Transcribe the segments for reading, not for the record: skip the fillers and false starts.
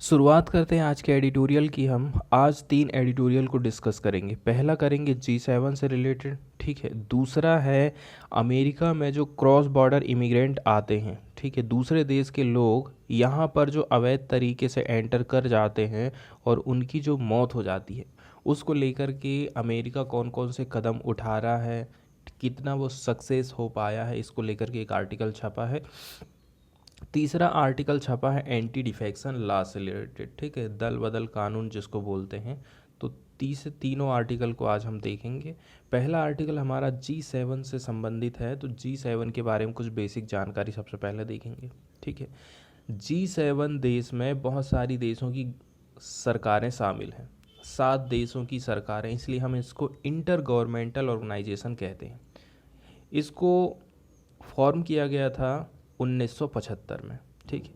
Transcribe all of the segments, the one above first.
शुरुआत करते हैं आज के एडिटोरियल की। हम आज 3 एडिटोरियल को डिस्कस करेंगे। पहला करेंगे G7 से रिलेटेड, ठीक है। दूसरा है अमेरिका में जो क्रॉस बॉर्डर इमिग्रेंट आते हैं, ठीक है, दूसरे देश के लोग यहाँ पर जो अवैध तरीके से एंटर कर जाते हैं और उनकी जो मौत हो जाती है, उसको लेकर के अमेरिका कौन कौन से कदम उठा रहा है, कितना वो सक्सेस हो पाया है, इसको लेकर के एक आर्टिकल छपा है। तीसरा आर्टिकल छपा है एंटी डिफेक्शन लॉ से रिलेटेड, ठीक है, दल बदल कानून जिसको बोलते हैं। तो तीनों आर्टिकल को आज हम देखेंगे। पहला आर्टिकल हमारा G7 से संबंधित है, तो G7 के बारे में कुछ बेसिक जानकारी सबसे पहले देखेंगे, ठीक है। G7 देश में बहुत सारी देशों की सरकारें शामिल हैं, 7 देशों की सरकारें, इसलिए हम इसको इंटर गवर्नमेंटल ऑर्गेनाइजेशन कहते हैं। इसको फॉर्म किया गया था 1975 में, ठीक है।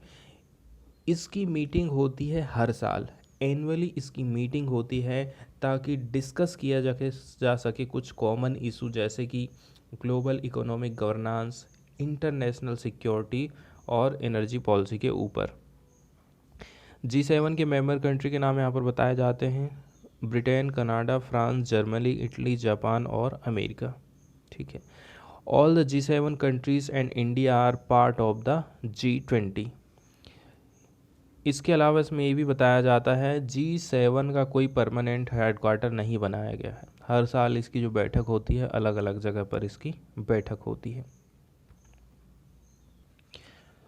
इसकी मीटिंग होती है हर साल, एनुअली इसकी मीटिंग होती है ताकि डिस्कस किया जा सके कुछ कॉमन इशू, जैसे कि global economic governance, international security और एनर्जी पॉलिसी के ऊपर। G7 के मेंबर कंट्री के नाम यहाँ पर बताए जाते हैं: Britain, Canada, France, Germany, Italy, Japan और अमेरिका, ठीक है। All the G7 countries and India are part of the G20। इसके अलावा इसमें ये भी बताया जाता है G7 का कोई परमानेंट हेडक्वार्टर नहीं बनाया गया है। हर साल इसकी जो बैठक होती है अलग अलग जगह पर इसकी बैठक होती है।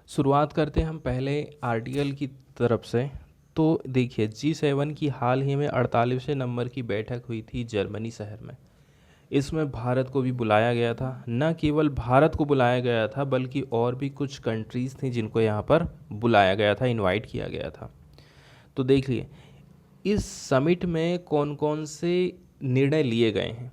शुरुआत करते हैं हम पहले आर्टिकल की तरफ से। तो देखिए, G7 की हाल ही में 48वें नंबर की बैठक हुई थी जर्मनी शहर में। इसमें भारत को भी बुलाया गया था। न केवल भारत को बुलाया गया था बल्कि और भी कुछ कंट्रीज़ थी जिनको यहाँ पर बुलाया गया था, इनवाइट किया गया था। तो देख लिए इस समिट में कौन कौन से निर्णय लिए गए हैं,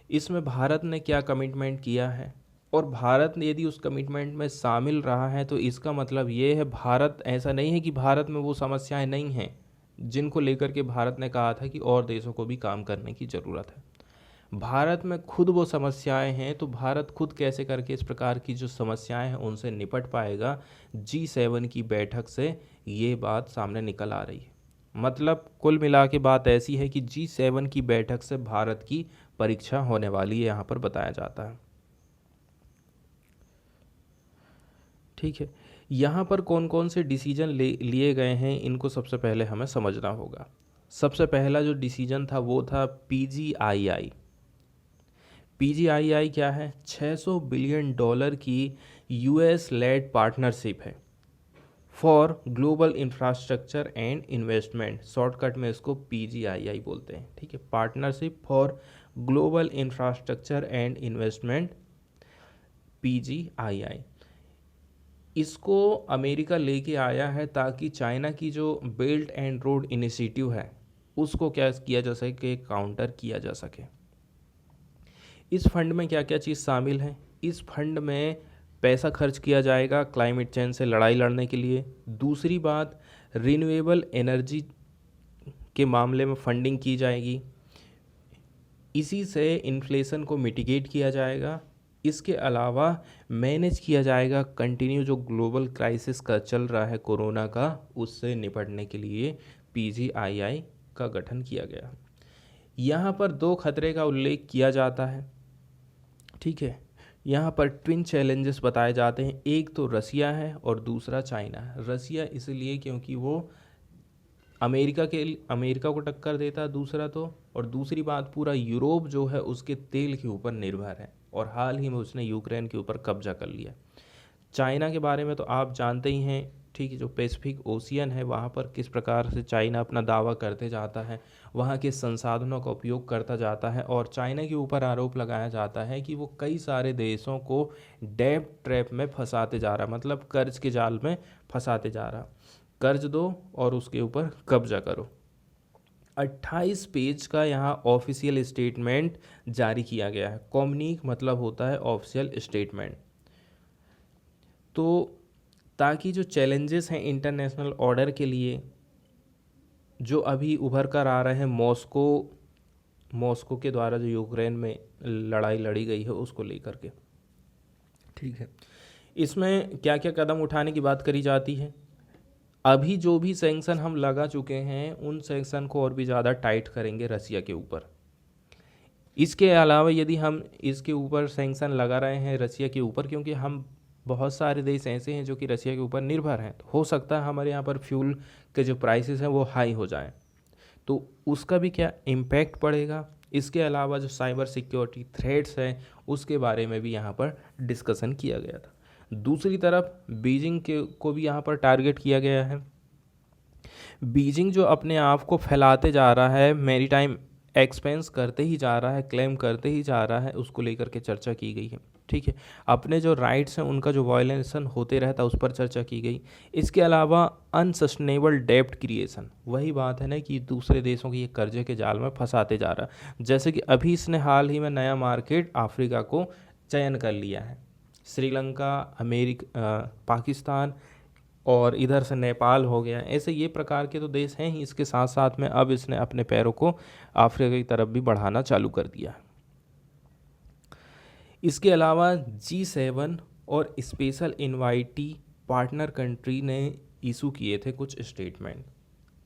इसमें भारत ने क्या कमिटमेंट किया है, और भारत ने यदि उस कमिटमेंट में शामिल रहा है तो इसका मतलब ये है, भारत ऐसा नहीं है कि भारत में वो समस्याएं नहीं हैं जिनको लेकर के भारत ने कहा था कि और देशों को भी काम करने की ज़रूरत है। भारत में खुद वो समस्याएं हैं, तो भारत खुद कैसे करके इस प्रकार की जो समस्याएं हैं उनसे निपट पाएगा। G7 की बैठक से ये बात सामने निकल आ रही है। मतलब कुल मिला के बात ऐसी है कि G7 की बैठक से भारत की परीक्षा होने वाली है, यहाँ पर बताया जाता है, ठीक है। यहाँ पर कौन कौन से डिसीजन लिए गए हैं इनको सबसे पहले हमें समझना होगा। सबसे पहला जो डिसीजन था वो था PGII। PGII क्या है? 600 बिलियन डॉलर की US लेड पार्टनरशिप है for global infrastructure and investment. Shortcut में इसको PGII बोलते हैं, ठीक है, partnership for global infrastructure and investment, PGII। इसको अमेरिका लेके आया है ताकि चाइना की जो बेल्ट एंड रोड इनिशिएटिव है उसको क्या किया जा सके, काउंटर किया जा सके। इस फंड में क्या क्या चीज़ शामिल है? इस फंड में पैसा खर्च किया जाएगा क्लाइमेट चेंज से लड़ाई लड़ने के लिए। दूसरी बात, रिन्यूएबल एनर्जी के मामले में फंडिंग की जाएगी। इसी से इन्फ्लेशन को मिटिगेट किया जाएगा। इसके अलावा मैनेज किया जाएगा कंटिन्यू जो ग्लोबल क्राइसिस का चल रहा है कोरोना का, उससे निपटने के लिए PGII का गठन किया गया। यहाँ पर 2 खतरे का उल्लेख किया जाता है, ठीक है। यहाँ पर ट्विन चैलेंजेस बताए जाते हैं, एक तो रसिया है और दूसरा चाइना है। रसिया इसलिए क्योंकि वो अमेरिका को टक्कर देता है, दूसरा तो, और दूसरी बात पूरा यूरोप जो है उसके तेल के ऊपर निर्भर है और हाल ही में उसने यूक्रेन के ऊपर कब्जा कर लिया। चाइना के बारे में तो आप जानते ही हैं, ठीक है, जो पैसिफिक ओशियन है वहाँ पर किस प्रकार से चाइना अपना दावा करते जाता है, वहाँ के संसाधनों का उपयोग करता जाता है, और चाइना के ऊपर आरोप लगाया जाता है कि वो कई सारे देशों को डेब्ट ट्रैप में फंसाते जा रहा, मतलब कर्ज के जाल में फंसाते जा रहा। कर्ज दो और उसके ऊपर कब्जा करो। 28 पेज का यहाँ ऑफिशियल स्टेटमेंट जारी किया गया है। कॉम्युनिक मतलब होता है ऑफिशियल स्टेटमेंट। तो ताकि जो चैलेंजेस हैं इंटरनेशनल ऑर्डर के लिए जो अभी उभर कर आ रहे हैं, मॉस्को के द्वारा जो यूक्रेन में लड़ाई लड़ी गई है उसको लेकर के, ठीक है, इसमें क्या क्या कदम उठाने की बात करी जाती है। अभी जो भी सैंक्शन हम लगा चुके हैं उन सैंक्शन को और भी ज़्यादा टाइट करेंगे रसिया के ऊपर। इसके अलावा यदि हम इसके ऊपर सैंक्शन लगा रहे हैं रसिया के ऊपर, क्योंकि हम बहुत सारे देश ऐसे हैं जो कि रसिया के ऊपर निर्भर हैं, तो हो सकता है हमारे यहाँ पर फ्यूल के जो प्राइसेस हैं वो हाई हो जाएं, तो उसका भी क्या इम्पैक्ट पड़ेगा। इसके अलावा जो साइबर सिक्योरिटी थ्रेट्स हैं उसके बारे में भी यहाँ पर डिस्कशन किया गया था। दूसरी तरफ बीजिंग के को भी यहाँ पर टारगेट किया गया है। बीजिंग जो अपने आप को फैलाते जा रहा है, मैरीटाइम एक्सपेंस करते ही जा रहा है, क्लेम करते ही जा रहा है, उसको लेकर के चर्चा की गई है। ठीक है, अपने जो राइट्स हैं उनका जो वायलेशन होते रहता है उस पर चर्चा की गई। इसके अलावा अनसस्टेनेबल डेब्ट क्रिएशन, वही बात है ना कि दूसरे देशों की ये कर्जे के जाल में फंसाते जा रहा है। जैसे कि अभी इसने हाल ही में नया मार्केट अफ्रीका को चयन कर लिया है, श्रीलंका, पाकिस्तान और इधर से नेपाल हो गया। ऐसे ये प्रकार के तो देश हैं ही, इसके साथ साथ में अब इसने अपने पैरों को अफ्रीका की तरफ भी बढ़ाना चालू कर दिया। इसके अलावा G7 और स्पेशल इनवाइटी पार्टनर कंट्री ने इशू किए थे कुछ स्टेटमेंट।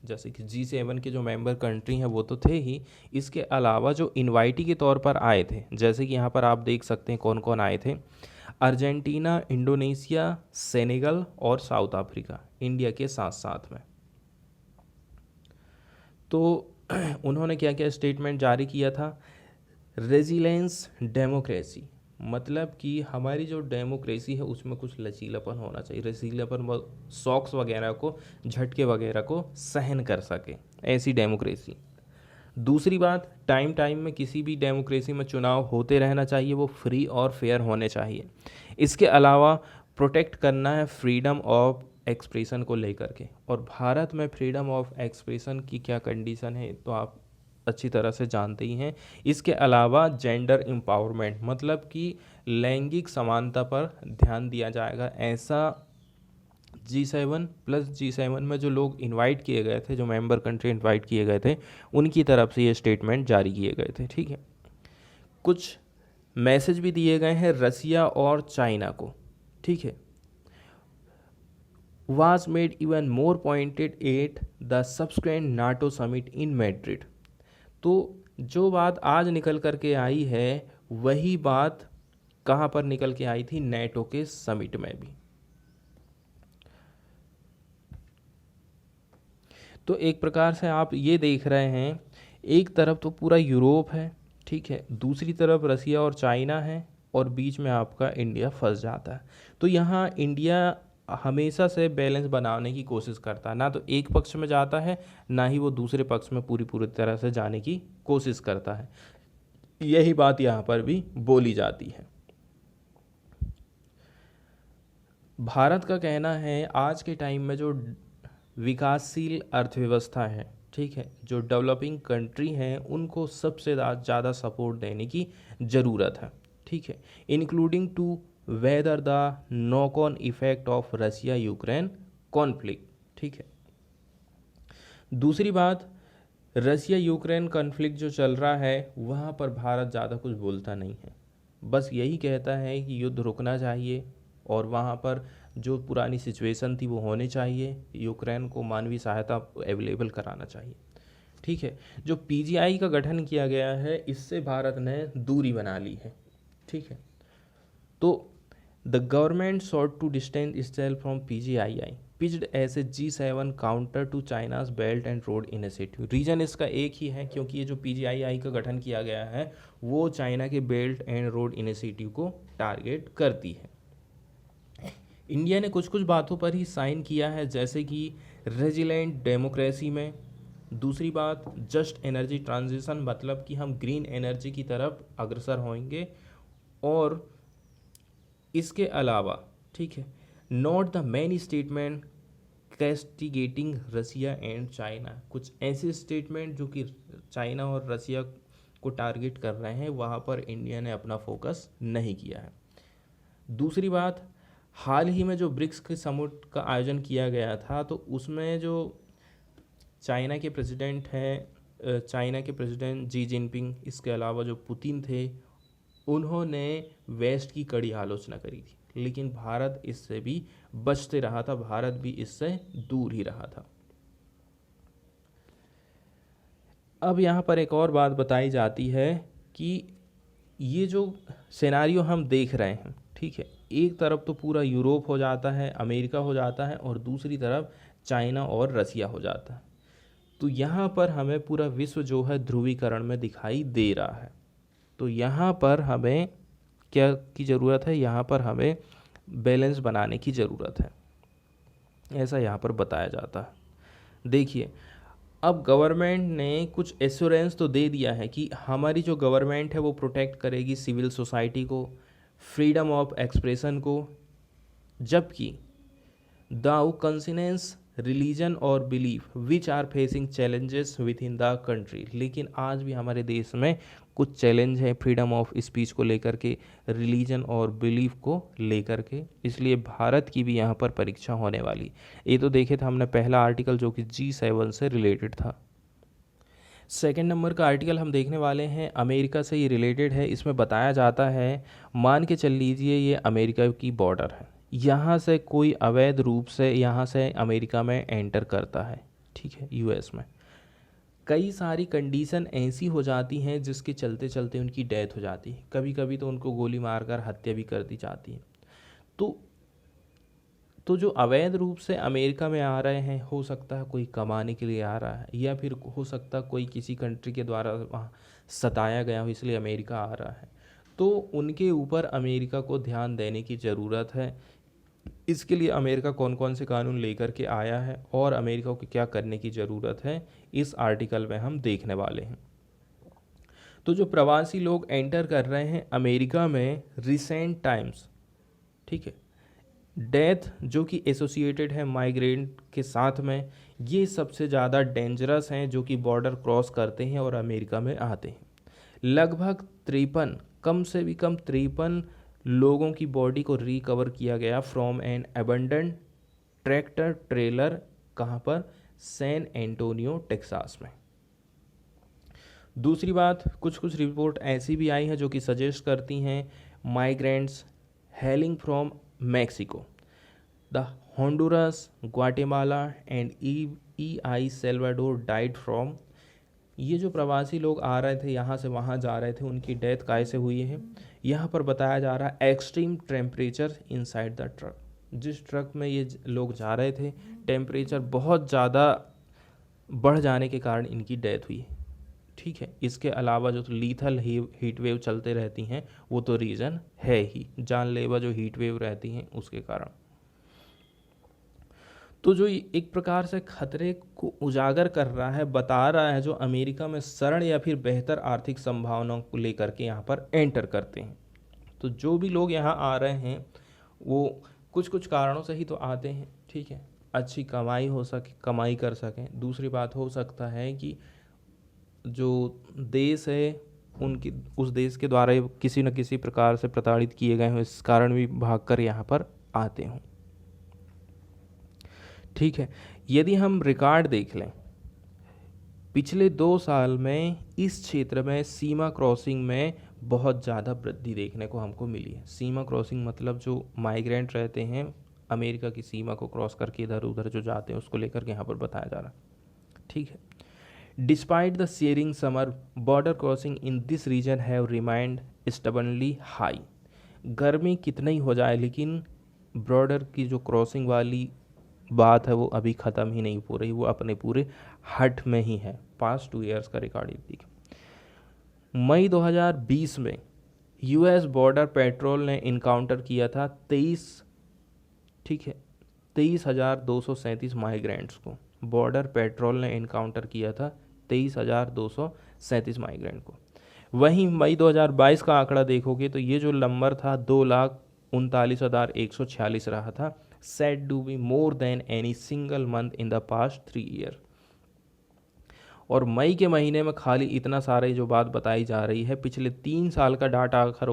जैसे कि G7 के जो मेंबर कंट्री हैं वो तो थे ही, इसके अलावा जो इनवाइटी के तौर पर आए थे, जैसे कि यहाँ पर आप देख सकते हैं कौन कौन आए थे। अर्जेंटीना, इंडोनेशिया, सेनेगल और साउथ अफ्रीका, इंडिया के साथ साथ में। तो उन्होंने क्या क्या स्टेटमेंट जारी किया था। रेजिलेंस डेमोक्रेसी, मतलब कि हमारी जो डेमोक्रेसी है उसमें कुछ लचीलापन होना चाहिए। लचीलापन शॉक्स वगैरह को, झटके वगैरह को सहन कर सके, ऐसी डेमोक्रेसी। दूसरी बात, टाइम टाइम में किसी भी डेमोक्रेसी में चुनाव होते रहना चाहिए, वो फ्री और फेयर होने चाहिए। इसके अलावा प्रोटेक्ट करना है फ्रीडम ऑफ एक्सप्रेशन को लेकर के, और भारत में फ्रीडम ऑफ एक्सप्रेशन की क्या कंडीशन है तो आप अच्छी तरह से जानते ही हैं। इसके अलावा जेंडर एम्पावरमेंट, मतलब कि लैंगिक समानता पर ध्यान दिया जाएगा, ऐसा G7 प्लस G7 में जो लोग इनवाइट किए गए थे, जो मेंबर कंट्री इनवाइट किए गए थे, उनकी तरफ से ये स्टेटमेंट जारी किए गए थे। ठीक है, कुछ मैसेज भी दिए गए हैं रसिया और चाइना को। ठीक है, was made even more pointed at the subsequent NATO summit in Madrid। तो जो बात आज निकल कर के आई है वही बात कहाँ पर निकल के आई थी, नेटो के समिट में भी। तो एक प्रकार से आप ये देख रहे हैं, एक तरफ तो पूरा यूरोप है, ठीक है, दूसरी तरफ रसिया और चाइना है, और बीच में आपका इंडिया फंस जाता है। तो यहाँ इंडिया हमेशा से बैलेंस बनाने की कोशिश करता है, ना तो एक पक्ष में जाता है ना ही वो दूसरे पक्ष में पूरी पूरी तरह से जाने की कोशिश करता है। यही बात यहाँ पर भी बोली जाती है। भारत का कहना है आज के टाइम में जो विकासशील अर्थव्यवस्था है, ठीक है, जो डेवलपिंग कंट्री हैं, उनको सबसे ज़्यादा सपोर्ट देने की ज़रूरत है। ठीक है, including to whether the knock on effect of Russia Ukraine conflict. ठीक है, दूसरी बात, रसिया यूक्रेन कॉन्फ्लिक्ट जो चल रहा है वहाँ पर भारत ज़्यादा कुछ बोलता नहीं है, बस यही कहता है कि युद्ध रुकना चाहिए और वहाँ पर जो पुरानी सिचुएशन थी वो होनी चाहिए, यूक्रेन को मानवीय सहायता अवेलेबल कराना चाहिए। ठीक है, जो पीजीआई का गठन किया गया है इससे भारत ने दूरी बना ली है। ठीक है, तो the government sought to distance itself from PGII pitched as a G7 counter to China's belt and road initiative. Reason इसका एक ही है, क्योंकि ये जो पीजीआईआई का गठन किया गया है वो चाइना के बेल्ट एंड रोड इनिशिएटिव को टारगेट करती है। इंडिया ने कुछ कुछ बातों पर ही साइन किया है, जैसे कि रेजिलेंट डेमोक्रेसी में। दूसरी बात, जस्ट एनर्जी ट्रांजिशन, मतलब कि हम ग्रीन एनर्जी की तरफ अग्रसर होंगे। और इसके अलावा, ठीक है, note the many statement castigating Russia and China, कुछ ऐसे स्टेटमेंट जो कि चाइना और रसिया को टारगेट कर रहे हैं, वहाँ पर इंडिया ने अपना फोकस नहीं किया है। दूसरी बात, हाल ही में जो ब्रिक्स के समिट का आयोजन किया गया था, तो उसमें जो चाइना के प्रेसिडेंट हैं, चाइना के प्रेसिडेंट जी जिनपिंग, इसके अलावा जो पुतिन थे, उन्होंने वेस्ट की कड़ी आलोचना करी थी। लेकिन भारत इससे भी बचते रहा था, भारत भी इससे दूर ही रहा था। अब यहाँ पर एक और बात बताई जाती है कि ये जो सिनेरियो हम देख रहे हैं, ठीक है, एक तरफ तो पूरा यूरोप हो जाता है, अमेरिका हो जाता है, और दूसरी तरफ चाइना और रसिया हो जाता है। तो यहाँ पर हमें पूरा विश्व जो है ध्रुवीकरण में दिखाई दे रहा है। तो यहाँ पर हमें क्या की ज़रूरत है, यहाँ पर हमें बैलेंस बनाने की ज़रूरत है, ऐसा यहाँ पर बताया जाता है। देखिए, अब गवर्नमेंट ने कुछ एश्योरेंस तो दे दिया है कि हमारी जो गवर्नमेंट है वो प्रोटेक्ट करेगी सिविल सोसाइटी को, फ्रीडम ऑफ एक्सप्रेशन को, जबकि दाउ कंसिनेंस रिलीजन और belief which are facing challenges within the country. लेकिन आज भी हमारे देश में कुछ चैलेंज है फ्रीडम ऑफ स्पीच को लेकर के, रिलीजन और बिलीफ को लेकर के, इसलिए भारत की भी यहाँ पर परीक्षा होने वाली। ये तो देखे था हमने पहला आर्टिकल जो कि G7 से रिलेटेड था। सेकेंड नंबर का आर्टिकल हम देखने वाले हैं, अमेरिका से ये रिलेटेड है। इसमें बताया जाता है, मान के चल लीजिए ये अमेरिका की बॉर्डर है, यहाँ से कोई अवैध रूप से यहाँ से अमेरिका में एंटर करता है, ठीक है, यूएस में, कई सारी कंडीशन ऐसी हो जाती हैं जिसके चलते चलते उनकी डेथ हो जाती है, कभी कभी तो उनको गोली मारकर हत्या भी कर दी जाती है। तो जो अवैध रूप से अमेरिका में आ रहे हैं, हो सकता है कोई कमाने के लिए आ रहा है, या फिर हो सकता है कोई किसी कंट्री के द्वारा वहाँ सताया गया हो इसलिए अमेरिका आ रहा है, तो उनके ऊपर अमेरिका को ध्यान देने की ज़रूरत है। इसके लिए अमेरिका कौन कौन से कानून लेकर के आया है और अमेरिका को क्या करने की ज़रूरत है, इस आर्टिकल में हम देखने वाले हैं। तो जो प्रवासी लोग एंटर कर रहे हैं अमेरिका में रिसेंट टाइम्स, ठीक है, डेथ जो कि एसोसिएटेड है माइग्रेंट के साथ में, ये सबसे ज़्यादा डेंजरस हैं जो कि बॉर्डर क्रॉस करते हैं और अमेरिका में आते हैं। लगभग 53, कम से भी कम 53 लोगों की बॉडी को रिकवर किया गया from an abandoned tractor trailer, कहाँ पर, सैन एंटोनियो टेक्सास में। दूसरी बात, कुछ कुछ रिपोर्ट ऐसी भी आई हैं जो कि सजेस्ट करती हैं migrants hailing from Mexico, the Honduras, Guatemala and E Salvador died from. ये जो प्रवासी लोग आ रहे थे यहाँ से वहाँ जा रहे थे, उनकी डेथ कैसे हुई है, यहाँ पर बताया जा रहा है extreme temperature inside the truck. जिस ट्रक में ये लोग जा रहे थे, टेम्परेचर बहुत ज़्यादा बढ़ जाने के कारण इनकी डेथ हुई, ठीक है। इसके अलावा जो लीथल हीट वेव चलते रहती हैं वो तो रीज़न है ही, जानलेवा जो हीट वेव रहती हैं उसके कारण। तो जो एक प्रकार से खतरे को उजागर कर रहा है, बता रहा है, जो अमेरिका में शरण या फिर बेहतर आर्थिक संभावनाओं को लेकर के यहाँ पर एंटर करते हैं। तो जो भी लोग यहाँ आ रहे हैं वो कुछ कुछ कारणों से ही तो आते हैं, ठीक है, अच्छी कमाई हो सके, कमाई कर सकें। दूसरी बात हो सकता है कि जो देश है उनकी, उस देश के द्वारा किसी न किसी प्रकार से प्रताड़ित किए गए हों, इस कारण भी भागकर यहाँ पर आते हों, ठीक है। यदि हम रिकॉर्ड देख लें, पिछले 2 साल में इस क्षेत्र में सीमा क्रॉसिंग में बहुत ज़्यादा वृद्धि देखने को हमको मिली है। सीमा क्रॉसिंग मतलब जो माइग्रेंट रहते हैं अमेरिका की सीमा को क्रॉस करके इधर उधर जो जाते हैं, उसको लेकर के यहाँ पर बताया जा रहा है, ठीक है। Despite the searing summer, border crossing in this region have remained stubbornly high. गर्मी कितना ही हो जाए लेकिन बॉर्डर की जो क्रॉसिंग वाली बात है वो अभी ख़त्म ही नहीं हो रही, वो अपने पूरे हट में ही है। पास्ट 2 ईयर्स का रिकॉर्ड देखिए। मई 2020 में यूएस बॉर्डर पेट्रोल ने इनकाउंटर किया था 23,237 माइग्रेंट्स को। बॉर्डर पेट्रोल ने इनकाउंटर किया था 23,237 माइग्रेंट को। वहीं मई 2022 का आंकड़ा देखोगे तो ये जो नंबर था 2,39,146 रहा था, said to be more than any single month in the past 3 year. और मई के महीने में खाली इतना सारा जो बात बताई जा रही है, पिछले 3 साल का डाटा अगर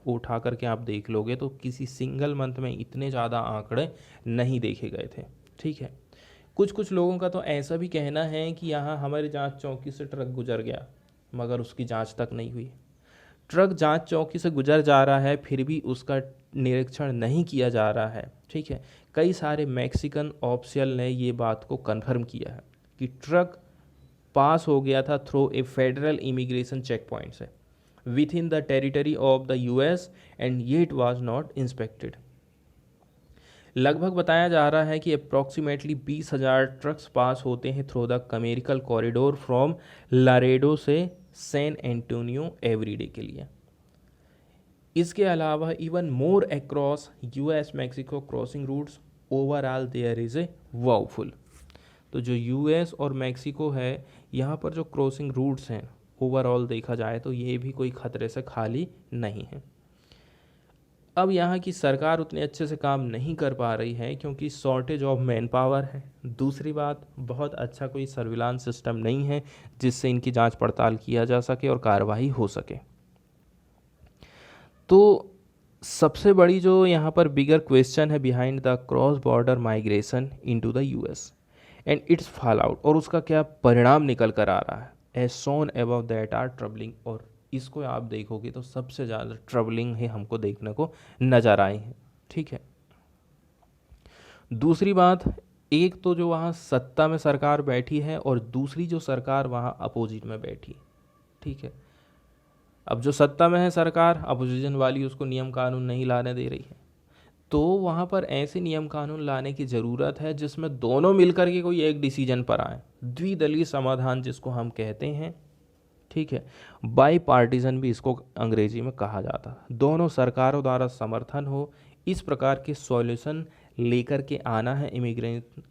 उठा करके आप देख लोगे तो किसी सिंगल मंथ में इतने ज़्यादा आंकड़े नहीं देखे गए थे, ठीक है। कुछ कुछ लोगों का तो ऐसा भी कहना है कि यहाँ हमारे जांच चौकी से ट्रक गुजर गया मगर उसकी जांच तक नहीं हुई। ट्रक जांच चौकी से गुजर जा रहा है फिर भी उसका निरीक्षण नहीं किया जा रहा है, ठीक है। कई सारे मैक्सिकन ऑफिशियल ने ये बात को कन्फर्म किया है कि ट्रक पास हो गया था through a federal immigration check point से within the territory of the US and yet was not inspected. लगभग बताया जा रहा है कि अप्रॉक्सीमेटली 20,000 ट्रक्स पास होते हैं through the commercial corridor from Laredo से सैन एंटोनियो एवरीडे के लिए। इसके अलावा even more across US Mexico crossing routes overall there is a वाउफुल। तो जो यूएस और मैक्सिको है यहाँ पर जो क्रॉसिंग रूट्स हैं ओवरऑल देखा जाए तो ये भी कोई खतरे से खाली नहीं है। अब यहाँ की सरकार उतने अच्छे से काम नहीं कर पा रही है क्योंकि शॉर्टेज ऑफ मैन पावर है। दूसरी बात, बहुत अच्छा कोई सर्विलांस सिस्टम नहीं है जिससे इनकी जांच पड़ताल किया जा सके और कार्रवाई हो सके। तो सबसे बड़ी जो यहाँ पर बिगर क्वेश्चन है behind the cross border migration into the US and its fallout, और उसका क्या परिणाम निकल कर आ रहा है, as shown above that are troubling. और इसको आप देखोगे तो सबसे ज़्यादा ट्रबलिंग है हमको देखने को नज़र आए हैं, ठीक है। दूसरी बात, एक तो जो वहाँ सत्ता में सरकार बैठी है और दूसरी जो सरकार वहाँ अपोजिट में बैठी, ठीक है। अब जो सत्ता में है सरकार, अपोजिशन वाली उसको नियम कानून नहीं लाने दे रही है, तो वहाँ पर ऐसे नियम कानून लाने की ज़रूरत है जिसमें दोनों मिलकर के कोई एक डिसीजन पर आए, द्विदलीय समाधान जिसको हम कहते हैं, ठीक है। बाई पार्टीजन भी इसको अंग्रेजी में कहा जाता है। दोनों सरकारों द्वारा समर्थन हो, इस प्रकार के सॉल्यूशन लेकर के आना है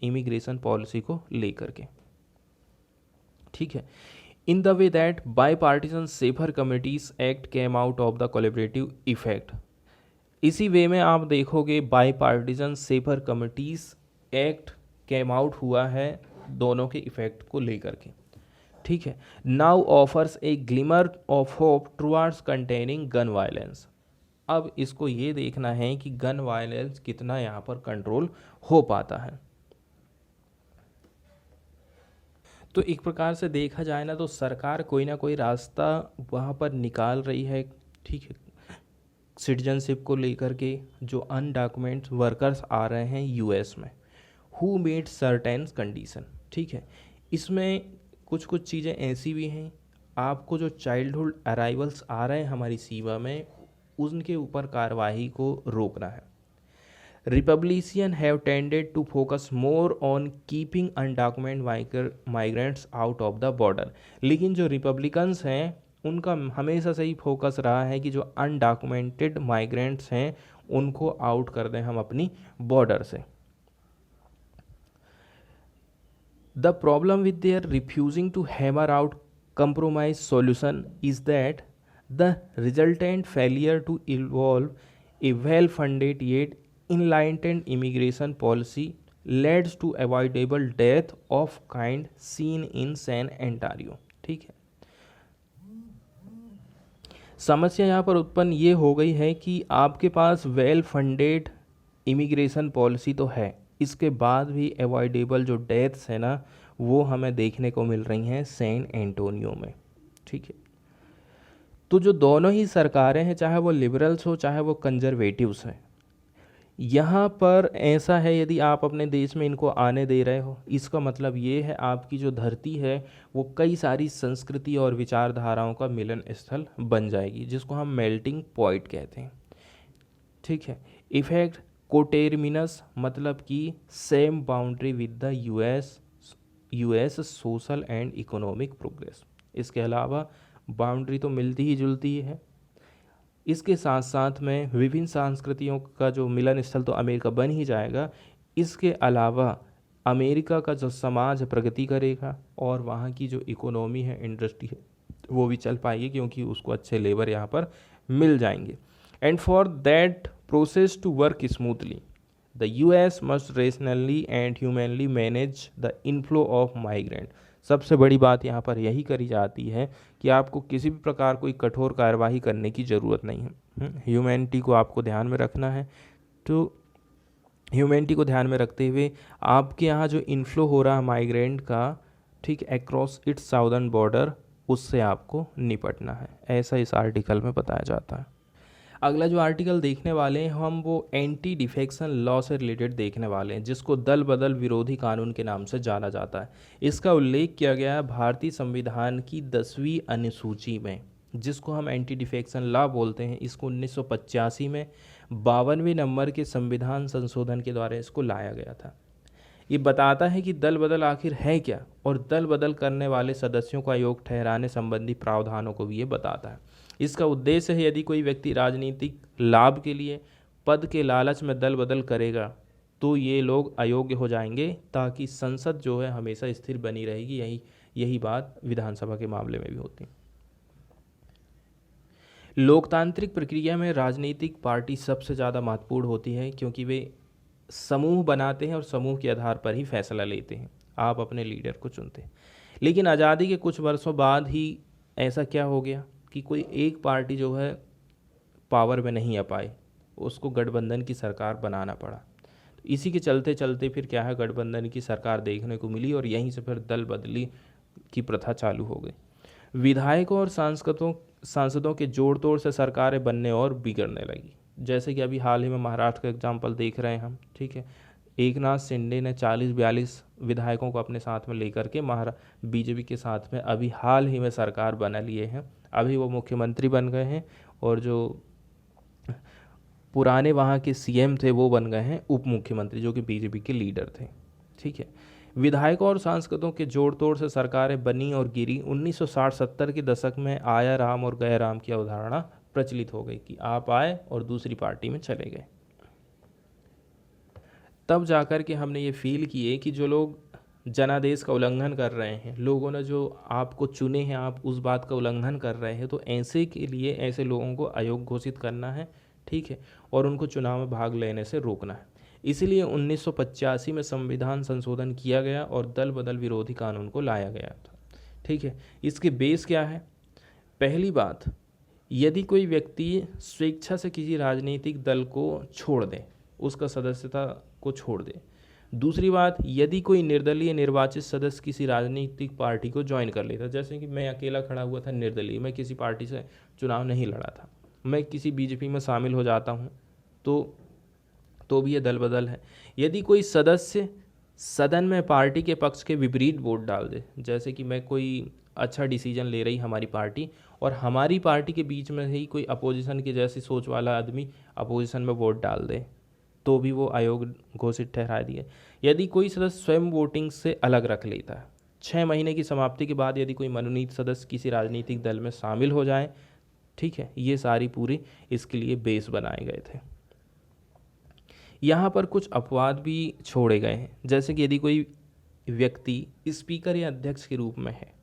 इमिग्रेशन पॉलिसी को लेकर के, ठीक है। In the way that by partisan safer committees act came out of the collaborative effect. इसी वे में आप देखोगे by partisan safer committees act came out हुआ है दोनों के इफेक्ट को लेकर के, ठीक है। Now offers A glimmer of hope towards containing gun violence. अब इसको ये देखना है कि गन वायलेंस कितना यहाँ पर कंट्रोल हो पाता है। तो एक प्रकार से देखा जाए ना तो सरकार कोई ना कोई रास्ता वहाँ पर निकाल रही है, ठीक है, सिटीजनशिप को लेकर के। जो अनडॉक्यूमेंट वर्कर्स आ रहे हैं यूएस में, हु मेड सर्टेन कंडीशन, ठीक है। इसमें कुछ कुछ चीज़ें ऐसी भी हैं, आपको जो चाइल्डहुड अराइवल्स आ रहे हैं हमारी सीमा में, उनके ऊपर कार्रवाई को रोकना है। Republicans have tended to focus more on keeping undocumented migrants out of the border. लेकिन जो रिपब्लिकन्स हैं उनका हमेशा से ही फोकस रहा है कि जो अनडॉक्यूमेंटेड माइग्रेंट्स हैं उनको आउट कर दें हम अपनी बॉर्डर से। The problem with their refusing to hammer out compromise solution is that the resultant failure to evolve a well-funded yet enlightened immigration policy leads to avoidable death of kind seen in San Antonio, ठीक है। समस्या यहाँ पर उत्पन्न ये हो गई है कि आपके पास वेल फंडेड इमिग्रेशन पॉलिसी तो है, इसके बाद भी अवॉइडेबल जो डेथ्स है ना वो हमें देखने को मिल रही हैं सैन एंटोनियो में, ठीक है। तो जो दोनों ही सरकारें हैं, चाहे वो लिबरल्स हो चाहे वो कंजर्वेटिव्स हैं, यहाँ पर ऐसा है यदि आप अपने देश में इनको आने दे रहे हो, इसका मतलब ये है आपकी जो धरती है वो कई सारी संस्कृति और विचारधाराओं का मिलन स्थल बन जाएगी, जिसको हम मेल्टिंग पॉइंट कहते हैं, ठीक है। इफेक्ट कोटेरमिनस, मतलब कि same boundary with the US social and economic progress. इसके अलावा बाउंड्री तो मिलती ही जुलती ही है, इसके साथ साथ में विभिन्न संस्कृतियों का जो मिलन स्थल तो अमेरिका बन ही जाएगा। इसके अलावा अमेरिका का जो समाज प्रगति करेगा और वहाँ की जो इकोनॉमी है, इंडस्ट्री है, वो भी चल पाएगी क्योंकि उसको अच्छे लेबर यहाँ पर मिल जाएंगे। And for that process to work smoothly the US must rationally and humanely manage the inflow of migrant. सबसे बड़ी बात यहाँ पर यही करी जाती है कि आपको किसी भी प्रकार कोई कठोर कार्यवाही करने की ज़रूरत नहीं है, ह्यूमैनिटी को आपको ध्यान में रखना है। तो ह्यूमैनिटी को ध्यान में रखते हुए आपके यहाँ जो इनफ्लो हो रहा है माइग्रेंट का, ठीक, अक्रॉस इट्स साउदर्न बॉर्डर, उससे आपको निपटना है, ऐसा इस आर्टिकल में बताया जाता है। अगला जो आर्टिकल देखने वाले हैं हम वो एंटी डिफेक्शन लॉ से रिलेटेड देखने वाले हैं, जिसको दल बदल विरोधी कानून के नाम से जाना जाता है। इसका उल्लेख किया गया है भारतीय संविधान की 10वीं अनुसूची में, जिसको हम एंटी डिफेक्शन लॉ बोलते हैं। इसको 1985 में 52वें नंबर के संविधान संशोधन के द्वारा इसको लाया गया था। ये बताता है कि दल बदल आखिर है क्या, और दल बदल करने वाले सदस्यों का अयोग्य ठहराने संबंधी प्रावधानों को भी ये बताता है। इसका उद्देश्य है यदि कोई व्यक्ति राजनीतिक लाभ के लिए पद के लालच में दल बदल करेगा तो ये लोग अयोग्य हो जाएंगे, ताकि संसद जो है हमेशा स्थिर बनी रहेगी। यही बात विधानसभा के मामले में भी होती है। लोकतांत्रिक प्रक्रिया में राजनीतिक पार्टी सबसे ज़्यादा महत्वपूर्ण होती है, क्योंकि वे समूह बनाते हैं और समूह के आधार पर ही फैसला लेते हैं। आप अपने लीडर को चुनते हैं। लेकिन आज़ादी के कुछ वर्षों बाद ही ऐसा क्या हो गया कि कोई एक पार्टी जो है पावर में नहीं आ पाई, उसको गठबंधन की सरकार बनाना पड़ा। तो इसी के चलते चलते फिर क्या है, गठबंधन की सरकार देखने को मिली और यहीं से फिर दल बदली की प्रथा चालू हो गई। विधायकों और सांसदों के जोड़ तोड़ से सरकारें बनने और बिगड़ने लगी। जैसे कि अभी हाल ही में महाराष्ट्र का एग्जाम्पल देख रहे हैं हम, ठीक है। एकनाथ शिंदे ने 40-42 विधायकों को अपने साथ में लेकर के बीजेपी के साथ में अभी हाल ही में सरकार बना लिए हैं। अभी वो मुख्यमंत्री बन गए हैं, और जो पुराने वहाँ के सीएम थे वो बन गए हैं उप मुख्यमंत्री, जो कि बीजेपी के लीडर थे, ठीक है। विधायकों और सांसदों के जोड़ तोड़ से सरकारें बनी और गिरी। 1960-70 के दशक में आया राम और गया राम की अवधारणा प्रचलित हो गई कि आप आए और दूसरी पार्टी में चले गए। तब जाकर के हमने ये फील किए कि जो लोग जनादेश का उल्लंघन कर रहे हैं, लोगों ने जो आपको चुने हैं, आप उस बात का उल्लंघन कर रहे हैं, तो ऐसे के लिए ऐसे लोगों को अयोग्य घोषित करना है, ठीक है, और उनको चुनाव में भाग लेने से रोकना है। इसलिए 1985 में संविधान संशोधन किया गया और दल बदल विरोधी कानून को लाया गया था, ठीक है। इसके बेस क्या है? पहली बात, यदि कोई व्यक्ति स्वेच्छा से किसी राजनीतिक दल को छोड़ दे, उसका सदस्यता को छोड़ दे। दूसरी बात, यदि कोई निर्दलीय निर्वाचित सदस्य किसी राजनीतिक पार्टी को ज्वाइन कर लेता, जैसे कि मैं अकेला खड़ा हुआ था निर्दलीय, मैं किसी पार्टी से चुनाव नहीं लड़ा था, मैं किसी बीजेपी में शामिल हो जाता हूँ, तो भी ये दल बदल है। यदि कोई सदस्य सदन में पार्टी के पक्ष के विपरीत वोट डाल दे, जैसे कि मैं कोई अच्छा डिसीजन ले रही हमारी पार्टी, और हमारी पार्टी के बीच में ही कोई अपोजिशन की जैसी सोच वाला आदमी अपोजिशन में वोट डाल दे, तो भी वो अयोग्य घोषित ठहरा दिए। यदि कोई सदस्य स्वयं वोटिंग से अलग रख लेता है, 6 महीने की समाप्ति के बाद यदि कोई मनोनीत सदस्य किसी राजनीतिक दल में शामिल हो जाए, ठीक है, ये सारी पूरी इसके लिए बेस बनाए गए थे। यहाँ पर कुछ अपवाद भी छोड़े गए हैं, जैसे कि यदि कोई व्यक्ति स्पीकर या अध्यक्ष के रूप में है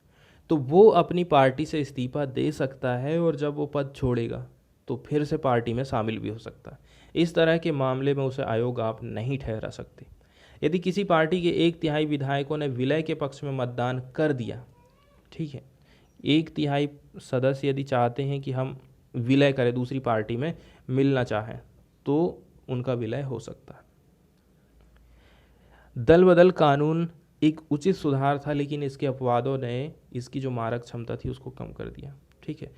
तो वो अपनी पार्टी से इस्तीफा दे सकता है, और जब वो पद छोड़ेगा तो फिर से पार्टी में शामिल भी हो सकता है। इस तरह के मामले में उसे अयोग्य आप नहीं ठहरा सकते। यदि किसी पार्टी के 1/3 विधायकों ने विलय के पक्ष में मतदान कर दिया, ठीक है, 1/3 सदस्य यदि चाहते हैं कि हम विलय करें, दूसरी पार्टी में मिलना चाहें, तो उनका विलय हो सकता है। दल बदल कानून एक उचित सुधार था, लेकिन इसके अपवादों ने इसकी जो मारक क्षमता थी उसको कम कर दिया, ठीक है।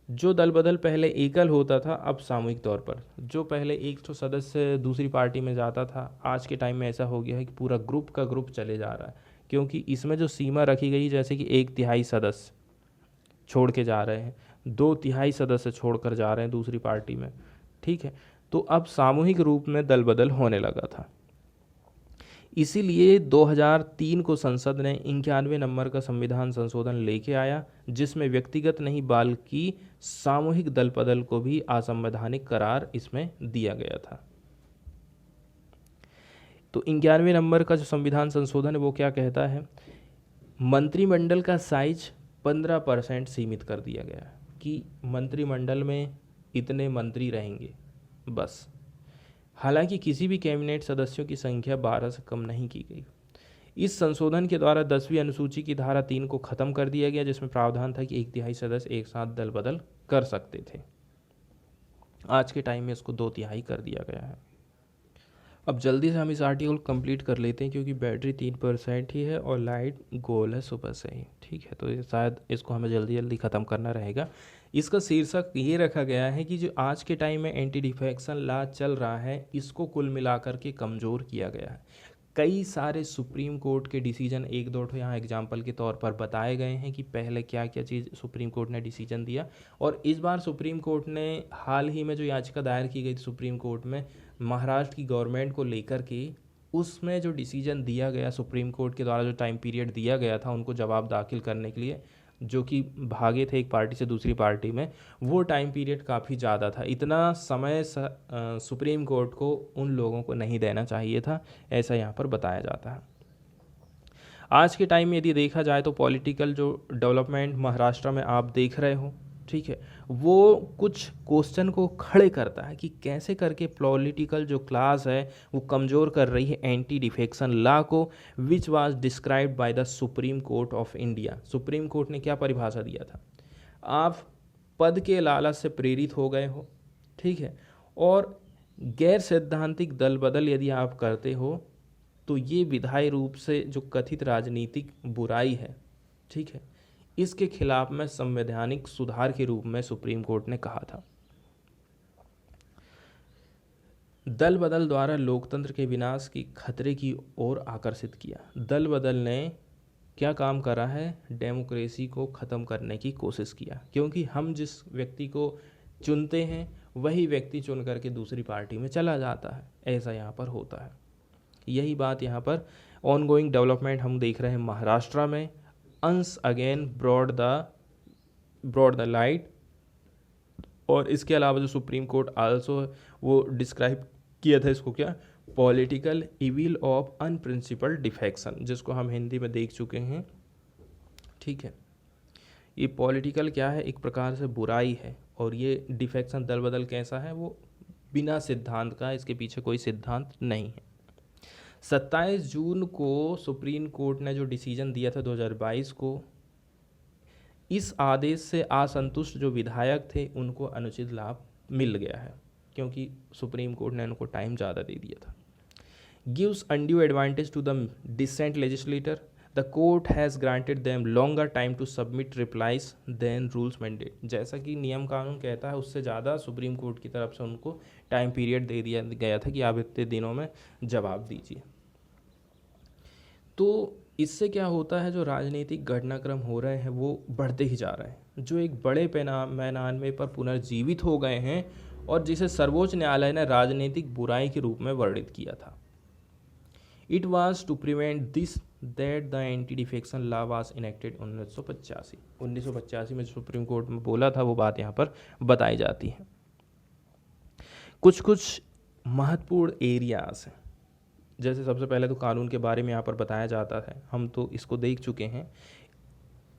जो दल बदल पहले एकल होता था, अब सामूहिक तौर पर, जो पहले एक तो सदस्य दूसरी पार्टी में जाता था, आज के टाइम में ऐसा हो गया है कि पूरा ग्रुप का ग्रुप चले जा रहा है, क्योंकि इसमें जो सीमा रखी गई, जैसे कि 1/3 सदस्य छोड़ के जा रहे हैं, 2/3 सदस्य छोड़कर जा रहे हैं दूसरी पार्टी में, ठीक है। तो अब सामूहिक रूप में दल बदल होने लगा था। इसीलिए 2003 को संसद ने 91 नंबर का संविधान संशोधन लेके आया, जिसमें व्यक्तिगत नहीं बल्कि सामूहिक दल बदल को भी असंवैधानिक करार इसमें दिया गया था। तो 91 नंबर का जो संविधान संशोधन है वो क्या कहता है, मंत्रिमंडल का साइज 15% सीमित कर दिया गया कि मंत्रिमंडल में इतने मंत्री रहेंगे बस। हालांकि किसी भी कैबिनेट सदस्यों की संख्या 12 से कम नहीं की गई। इस संशोधन के द्वारा 10वीं अनुसूची की धारा 3 को खत्म कर दिया गया, जिसमें प्रावधान था कि 1/3 सदस्य एक साथ दल बदल कर सकते थे। आज के टाइम में इसको 2/3 कर दिया गया है। अब जल्दी से हम इस आर्टिकल कंप्लीट कर लेते हैं क्योंकि बैटरी 3% ही है और लाइट गोल है सुबह से ही। ठीक है, तो ये शायद इसको हमें जल्दी जल्दी ख़त्म करना रहेगा। इसका शीर्षक ये रखा गया है कि जो आज के टाइम में एंटी डिफेक्शन लॉ चल रहा है, इसको कुल मिलाकर के कमज़ोर किया गया है। कई सारे सुप्रीम कोर्ट के डिसीजन, एक दो ठो यहाँ एग्जाम्पल के तौर पर बताए गए हैं कि पहले क्या क्या चीज़ सुप्रीम कोर्ट ने डिसीजन दिया। और इस बार सुप्रीम कोर्ट ने हाल ही में जो याचिका दायर की गई थी सुप्रीम कोर्ट में महाराष्ट्र की गवर्नमेंट को लेकर के, उसमें जो डिसीजन दिया गया सुप्रीम कोर्ट के द्वारा, जो टाइम पीरियड दिया गया था उनको जवाब दाखिल करने के लिए, जो कि भागे थे एक पार्टी से दूसरी पार्टी में, वो टाइम पीरियड काफ़ी ज़्यादा था। इतना समय सुप्रीम कोर्ट को उन लोगों को नहीं देना चाहिए था, ऐसा यहाँ पर बताया जाता है। आज के टाइम में यदि देखा जाए तो पॉलिटिकल जो डेवलपमेंट महाराष्ट्र में आप देख रहे हो, ठीक है, वो कुछ क्वेश्चन को खड़े करता है कि कैसे करके पॉलिटिकल जो क्लास है वो कमज़ोर कर रही है एंटी डिफेक्शन लॉ को, which was described by the supreme court of India. Supreme court ने क्या परिभाषा दिया था? आप पद के लालच से प्रेरित हो गए हो, ठीक है, और गैर सैद्धांतिक दल बदल यदि आप करते हो तो ये विधायी रूप से जो कथित राजनीतिक बुराई है, ठीक है, इसके खिलाफ में संवैधानिक सुधार के रूप में सुप्रीम कोर्ट ने कहा था। दल बदल द्वारा लोकतंत्र के विनाश की खतरे की ओर आकर्षित किया। दल बदल ने क्या काम करा है? डेमोक्रेसी को ख़त्म करने की कोशिश किया, क्योंकि हम जिस व्यक्ति को चुनते हैं वही व्यक्ति चुन करके दूसरी पार्टी में चला जाता है, ऐसा यहाँ पर होता है। यही बात यहाँ पर ऑनगोइंग डेवलपमेंट हम देख रहे हैं महाराष्ट्र में। अंस अगेन ब्रॉड द लाइट, और इसके अलावा जो सुप्रीम कोर्ट आल्सो वो डिस्क्राइब किया था इसको क्या? पॉलिटिकल इविल ऑफ अनप्रिंसिपल्ड डिफेक्शन, जिसको हम हिंदी में देख चुके हैं। ठीक है, ये पॉलिटिकल क्या है? एक प्रकार से बुराई है, और ये डिफेक्शन दल बदल कैसा है? वो बिना सिद्धांत का, इसके पीछे कोई सिद्धांत नहीं है। 27 जून को सुप्रीम कोर्ट ने जो डिसीजन दिया था 2022 को, इस आदेश से असंतुष्ट जो विधायक थे उनको अनुचित लाभ मिल गया है, क्योंकि सुप्रीम कोर्ट ने उनको टाइम ज़्यादा दे दिया था। Gives undue advantage to the dissent legislator, the court has granted them longer time to submit replies than rules mandate. जैसा कि नियम कानून कहता है उससे ज़्यादा सुप्रीम कोर्ट की तरफ से उनको टाइम पीरियड दे दिया गया था कि आप इतने दिनों में जवाब दीजिए। तो इससे क्या होता है? जो राजनीतिक घटनाक्रम हो रहे हैं वो बढ़ते ही जा रहे हैं, जो एक बड़े पैमाने पर पुनर्जीवित हो गए हैं, और जिसे सर्वोच्च न्यायालय ने राजनीतिक बुराई के रूप में वर्णित किया था। It was to prevent this that the anti defection law was enacted 1985 में सुप्रीम कोर्ट में बोला था, वो बात यहाँ पर बताई जाती है। कुछ महत्वपूर्ण एरियाज हैं, जैसे सबसे पहले तो कानून के बारे में यहाँ पर बताया जाता है, हम तो इसको देख चुके हैं।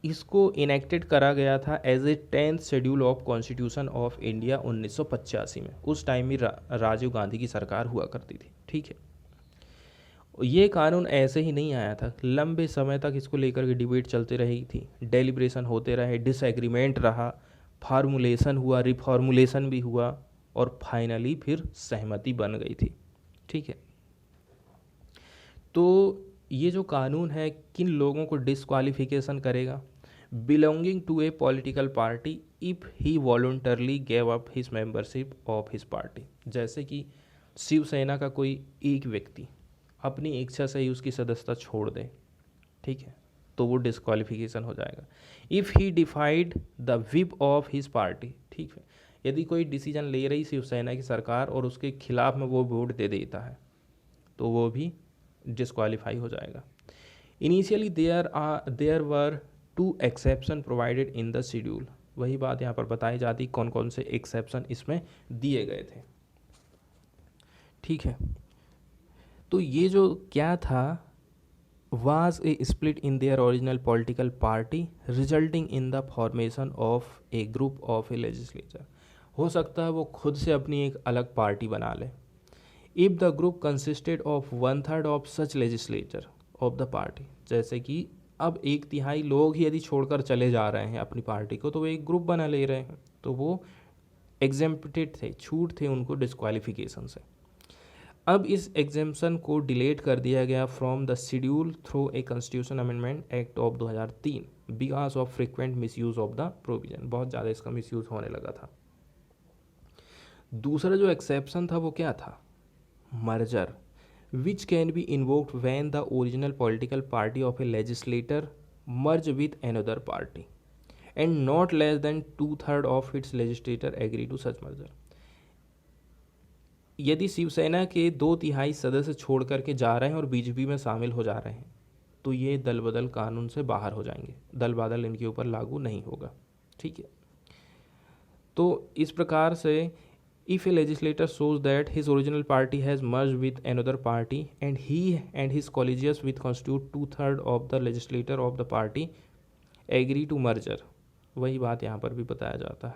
इसको इनेक्टेड करा गया था as a 10th schedule of constitution of India 1985 में। उस टाइम में राजीव गांधी की सरकार हुआ करती थी। ठीक है, ये कानून ऐसे ही नहीं आया था, लंबे समय तक इसको लेकर के डिबेट चलती रही थी, डेलिब्रेशन होते रहे, डिसएग्रीमेंट रहा, फार्मूलेशन हुआ, रिफॉर्मुलेशन भी हुआ, और फाइनली फिर सहमति बन गई थी। ठीक है, तो ये जो कानून है किन लोगों को डिस्क्वालिफिकेशन करेगा? Belonging to a political party if he voluntarily gave up his membership of his party. जैसे कि शिवसेना का कोई एक व्यक्ति अपनी इच्छा से ही उसकी सदस्यता छोड़ दे, ठीक है, तो वो डिस्क्वालिफिकेशन हो जाएगा। If he डिफाइड the whip of his party, ठीक है, यदि कोई डिसीजन ले रही शिवसेना की सरकार और उसके खिलाफ में वो वोट दे देता है तो वो भी डिस्क्वालीफाई हो जाएगा। Initially there were 2 exception provided in the schedule. वही बात यहाँ पर बताई जाती कौन कौन से एक्सेप्शन इसमें दिए गए थे। ठीक है, तो ये जो क्या था, was a split in their original political party resulting in the formation of A group of A legislature. हो सकता है वो खुद से अपनी एक अलग पार्टी बना ले। If the group consisted of 1/3 of such legislature of the party, जैसे कि अब 1/3 लोग ही यदि छोड़कर चले जा रहे हैं अपनी पार्टी को, तो वो एक ग्रुप बना ले रहे हैं, तो वो एग्जेम्प्टेड थे, छूट थे उनको डिस्क्वालिफिकेशन से। अब इस एग्जेम्पशन को डिलीट कर दिया गया from the schedule through a constitution amendment act of 2003 because of frequent misuse of the provision. बहुत ज़्यादा इसका मिसयूज होने लगा था। दूसरा जो एक्सेप्शन था वो क्या था? Merger, which can be invoked when the original political party of a legislator merge with another party and not less than 2/3 of its legislator agree to such merger. यदि शिवसेना के 2/3 सदस्य छोड़ करके जा रहे हैं और बीजेपी में शामिल हो जा रहे हैं तो ये दल बदल कानून से बाहर हो जाएंगे, दल बदल इनके ऊपर लागू नहीं होगा। ठीक है, तो इस प्रकार से if A legislator shows that his original party has merged with another party and he and his collegius with constitute 2/3 of the legislator of the party agree to merger, वही बात यहाँ पर भी बताया जाता है।